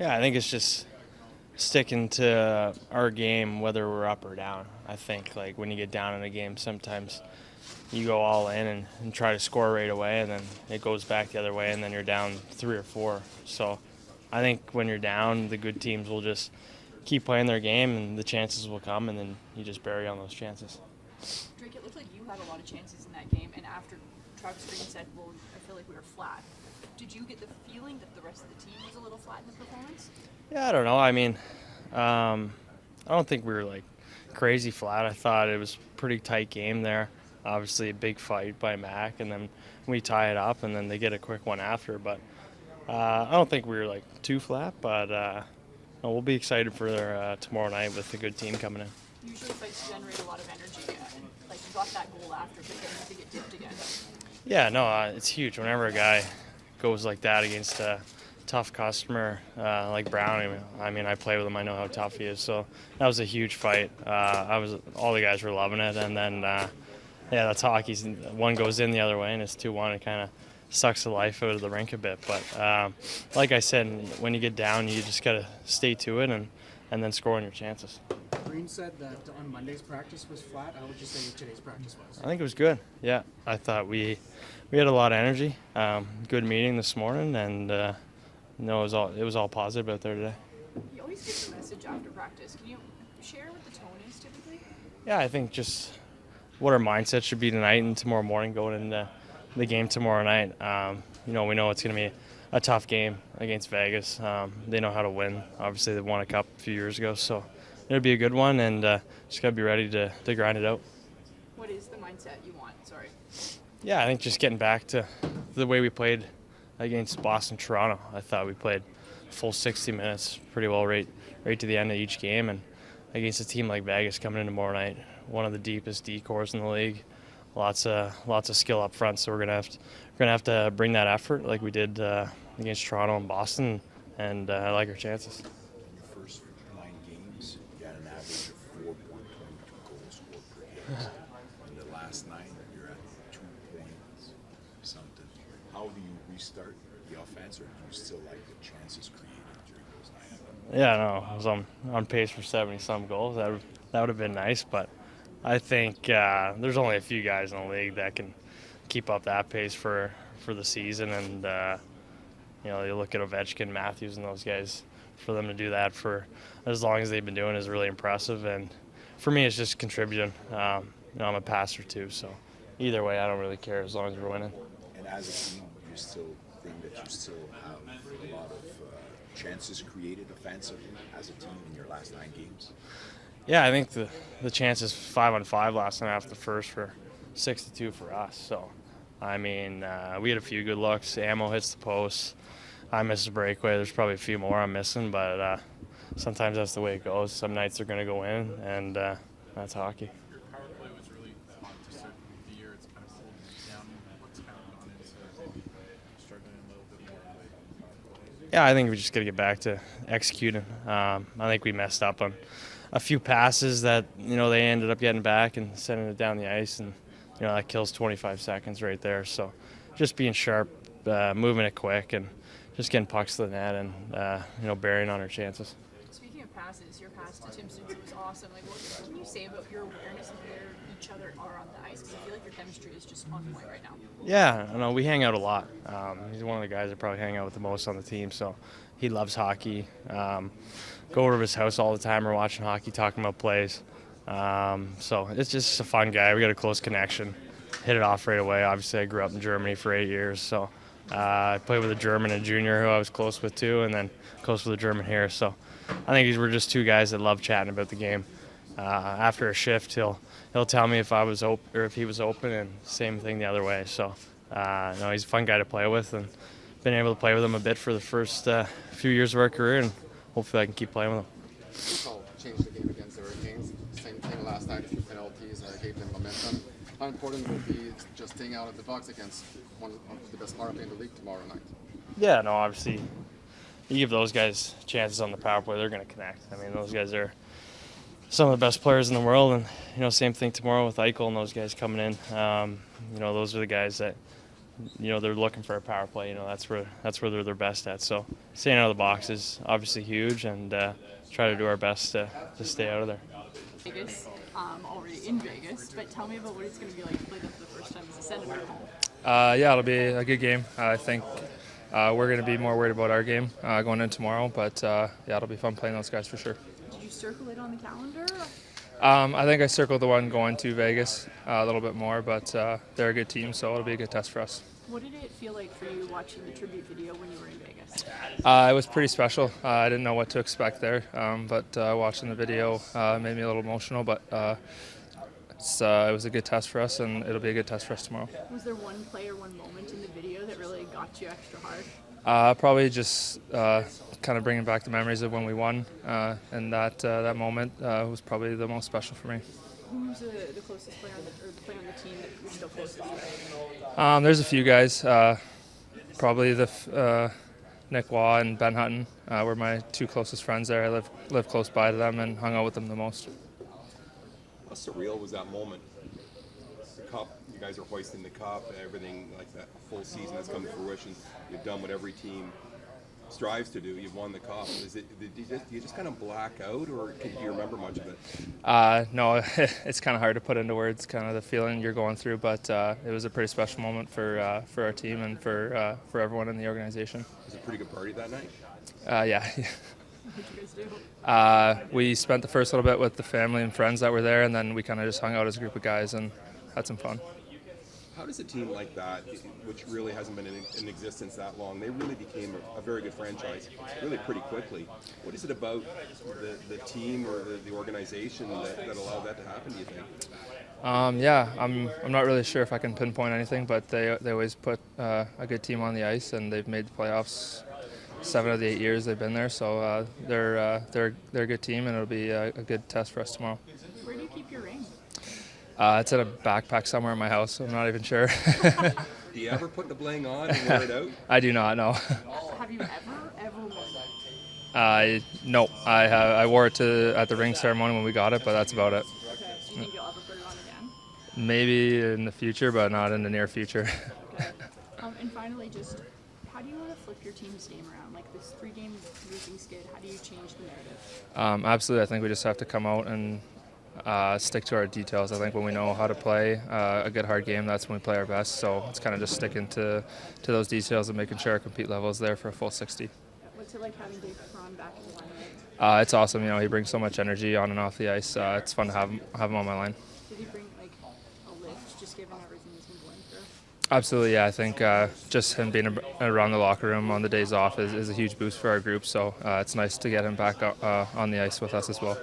Yeah, I think it's just sticking to our game, whether we're up or down. I think like when you get down in a game, sometimes you go all in and try to score right away, and then it goes back the other way, and then you're down 3 or 4. So I think when you're down, the good teams will just keep playing their game, and the chances will come, and then you just bury on those chances. Drake, it looked like you had a lot of chances in that game, and after Travis Green said, well, I feel like we were flat. Did you get the feeling that the rest of the team was a little flat in the performance? Yeah, I don't know. I mean, I don't think we were like crazy flat. I thought it was a pretty tight game there. Obviously, a big fight by Mac, and then we tie it up, and then they get a quick one after. But I don't think we were like too flat. But no, we'll be excited for tomorrow night with a good team coming in. Usually fights generate a lot of energy, and like you got that goal after, but then you have to get dipped again. Yeah, no, it's huge. Whenever a guy goes like that against a tough customer like Brown, I mean, I play with him. I know how tough he is. So that was a huge fight. All the guys were loving it, and then yeah, that's hockey. One goes in the other way, and it's 2-1. It kind of sucks the life out of the rink a bit. But like I said, when you get down, you just got to stay to it and then score on your chances. Green said that on Monday's practice was flat. How would you say today's practice was? I think it was good. Yeah, I thought we had a lot of energy. Good meeting this morning, and no, it was all positive out there today. You always give a message after practice. Can you share what the tone is typically? Yeah, I think just what our mindset should be tonight and tomorrow morning going into the game tomorrow night. We know it's going to be a tough game against Vegas. They know how to win. Obviously, they won a cup a few years ago, so it'll be a good one, and just got to be ready to grind it out. What is the mindset you want? Sorry. Yeah, I think just getting back to the way we played against Boston, Toronto. I thought we played full 60 minutes pretty well right to the end of each game, and against a team like Vegas coming in tomorrow night, one of the deepest D cores in the league, lots of skill up front. So we're gonna have to bring that effort like we did against Toronto and Boston, and I like our chances. In your first 9 games, you had an average of 4.22 goals scored per game. In the last 9, you're at 2 points something. How do you restart the offense, or do you still like the chances created during those 9? Yeah, no, I was on pace for 70-some goals. That would have been nice, but I think there's only a few guys in the league that can keep up that pace for the season, and you look at Ovechkin, Matthews, and those guys. For them to do that for as long as they've been doing is really impressive, and for me, it's just contributing. I'm a passer too, so either way, I don't really care as long as we're winning. And as a team, you still think that you still have a lot of chances created offensively as a team in your last 9 games? Yeah, I think the chances 5-on-5 last night after the first for 6-2 for us. So, I mean, we had a few good looks. Ammo hits the post. I miss a breakaway. There's probably a few more I'm missing, but sometimes that's the way it goes. Some nights they're going to go in, and that's hockey. Your power play was really hot to start the year. It's kind of slowed down. What's kind of gone into maybe struggling a little bit more? Yeah, I think we just got to get back to executing. I think we messed up on a few passes that they ended up getting back and sending it down the ice, and that kills 25 seconds right there. So just being sharp, moving it quick, and just getting pucks to the net, and burying on our chances. Speaking of passes, your pass to Tim Stützle was awesome. Like, what can you say about your awareness of where each other are on the ice? Because I feel like your chemistry is just on point right now. Yeah, I know we hang out a lot. He's one of the guys I probably hang out with the most on the team, so he loves hockey. Go over to his house all the time. We're watching hockey, talking about plays. So it's just a fun guy. We got a close connection. Hit it off right away. Obviously, I grew up in Germany for 8 years, so I played with a German in junior who I was close with too, and then close with a German here. So I think we're just two guys that love chatting about the game. After a shift, he'll tell me if I was open or if he was open, and same thing the other way. So he's a fun guy to play with, and been able to play with him a bit for the first few years of our career, and hopefully I can keep playing with him. This all changed the game against the Hurricanes. Same thing last night, a few penalties gave them momentum. How important will be just staying out of the box against one of the best power play in the league tomorrow night? Yeah, no, obviously you give those guys chances on the power play, they're going to connect. I mean, those guys are some of the best players in the world, and same thing tomorrow with Eichel and those guys coming in. Those are the guys that they're looking for a power play. That's where they're their best at. So staying out of the box is obviously huge, and try to do our best to stay out of there. Vegas, already in Vegas, but tell me about what it's going to be like to play them for the first time as a Senator at home. Yeah, it'll be a good game. I think we're going to be more worried about our game going in tomorrow, but yeah, it'll be fun playing those guys for sure. Did you circle it on the calendar? I think I circled the one going to Vegas a little bit more, but they're a good team, so it'll be a good test for us. What did it feel like for you watching the tribute video when you were in Vegas? It was pretty special. I didn't know what to expect there, but watching the video made me a little emotional, but it was a good test for us, and it'll be a good test for us tomorrow. Was there one play or one moment in the video that really got you extra hard? Probably just kind of bringing back the memories of when we won, and that moment was probably the most special for me. Who's the closest player on the team that you're still close to? There's a few guys. Probably Nick Waugh and Ben Hutton were my two closest friends there. I live close by to them and hung out with them the most. How surreal was that moment? The cup, you guys are hoisting the cup, everything like that full season has come to fruition. You've done what every team strives to do. You've won the cup. Do you just kind of black out, or do you remember much of it? No, it's kind of hard to put into words, kind of the feeling you're going through, but it was a pretty special moment for our team and for everyone in the organization. Was it a pretty good party that night? Yeah. What did you guys do? We spent the first little bit with the family and friends that were there, and then we kind of just hung out as a group of guys and had some fun. How does a team like that, which really hasn't been in existence that long, they really became a very good franchise really pretty quickly. What is it about the team or the organization that allowed that to happen, do you think? Yeah, I'm not really sure if I can pinpoint anything, but they always put a good team on the ice, and they've made the playoffs 7 of the 8 years they've been there. So they're a good team, and it'll be a good test for us tomorrow. Where do you keep your ring? It's in a backpack somewhere in my house, so I'm not even sure. Do you ever put the bling on and wear it out? I do not, no. Have you ever worn it? No, I wore it at the ring ceremony when we got it, but that's about it. Okay. Do you think you'll ever put it on again? Maybe in the future, but not in the near future. And finally, just how do you want to flip your team's game around? Like this 3-game losing skid, how do you change the narrative? Absolutely, I think we just have to come out and stick to our details. I think when we know how to play a good hard game, that's when we play our best. So it's kind of just sticking to those details and making sure our compete level is there for a full 60. What's it like having Dave Perron back in the line? It's awesome. He brings so much energy on and off the ice. It's fun to have him on my line. Did he bring like a lift, just given everything he's been going through? Absolutely, yeah. I think just him being around the locker room on the days off is a huge boost for our group. So it's nice to get him back on the ice with us as well.